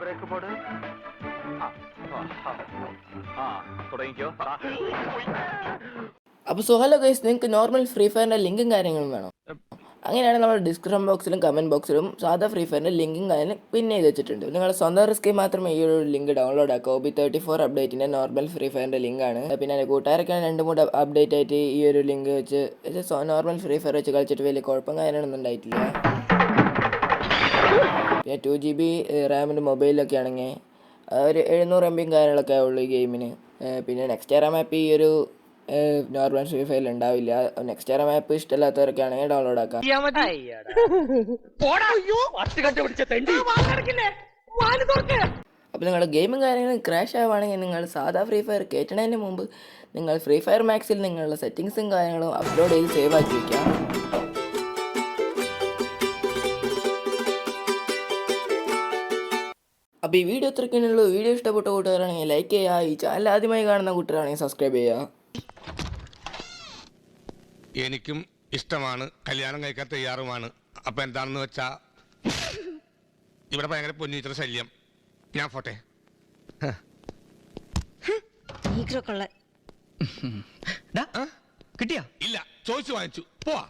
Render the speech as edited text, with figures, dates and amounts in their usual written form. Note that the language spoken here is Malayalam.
ബ്രേക്ക് പോട്. അപ്പോൾ ഹലോ ഗൈസ്, നിങ്ങൾക്ക് നോർമൽ ഫ്രീ ഫയറിൻ്റെ ലിങ്കും കാര്യങ്ങളും വേണം. അങ്ങനെയാണെങ്കിൽ നമ്മൾ ഡിസ്ക്രിപ്ഷൻ ബോക്സിലും കമൻറ്റ് ബോക്സിലും സാധാ ഫ്രീ ഫയറിൻ്റെ ലിങ്കും കാര്യം പിൻ ചെയ്ത് വെച്ചിട്ടുണ്ട്. നിങ്ങൾ സ്വന്തം റിസ്കിൽ മാത്രമേ ഈ ഒരു ലിങ്ക് ഡൗൺലോഡ് ആക്കുക. OB34 അപ്ഡേറ്റിൻ്റെ നോർമൽ ഫ്രീ ഫയറിൻ്റെ ലിങ്കാണ്. പിന്നെ എൻ്റെ കൂട്ടുകാരൊക്കെയാണ് 2-3 അപ്ഡേറ്റ് ആയിട്ട് ഈ ഒരു ലിങ്ക് വെച്ച് നോർമൽ ഫ്രീ ഫയർ വെച്ച് കളിച്ചിട്ട് വലിയ കുഴപ്പം കാര്യങ്ങളൊന്നും ഉണ്ടായിട്ടില്ല. പിന്നെ 2GB റാമിൻ്റെ മൊബൈലൊക്കെ ആണെങ്കിൽ ഒരു 700 MB കാര്യങ്ങളൊക്കെ ആവുള്ളൂ ഈ ഗെയിമിന്. പിന്നെ നെക്സ്റ്റ് ഇയർ മാപ്പ് ഈ ഒരു നോർമൽ ഫ്രീ ഫയറിൽ ഉണ്ടാവില്ല. നെക്സ്റ്റ് ഇയർ മാപ്പ് ഇഷ്ടമില്ലാത്തവരൊക്കെ ആണെങ്കിൽ ഡൗൺലോഡ് ആക്കാം. അപ്പോൾ നിങ്ങളുടെ ഗെയിമും കാര്യങ്ങളും ക്രാഷ് ആവുകയാണെങ്കിൽ നിങ്ങൾ സാധാ ഫ്രീ ഫയർ കയറ്റുന്നതിന് മുമ്പ് നിങ്ങൾ ഫ്രീ ഫയർ മാക്സിൽ നിങ്ങളുടെ സെറ്റിങ്സും കാര്യങ്ങളും അപ്ലോഡ് ചെയ്ത് സേവ് ആക്കി വയ്ക്കാം. അപ്പോൾ ഈ വീഡിയോ ഇത്രയ്ക്കുള്ളൂ. വീഡിയോ ഇഷ്ടപ്പെട്ട കൂട്ടുകാരാണെങ്കിൽ ലൈക്ക് ചെയ്യുക. ഈ ചാനൽ ആദ്യമായി കാണുന്ന കൂട്ടുകാരാണെങ്കിൽ സബ്സ്ക്രൈബ് ചെയ്യുക. എനിക്കും ഇഷ്ടമാണ്, കല്യാണം കഴിക്കാൻ തയ്യാറുമാണ്. അപ്പം എന്താണെന്ന് വെച്ചാൽ ഇവിടെ ഭയങ്കര പൊന്നിച്ചിട്ട് ശല്യം. ഞാൻ പോട്ടെ. കിട്ടിയാ? ഇല്ല, ചോദിച്ചു വാങ്ങിച്ചു. പോവാ.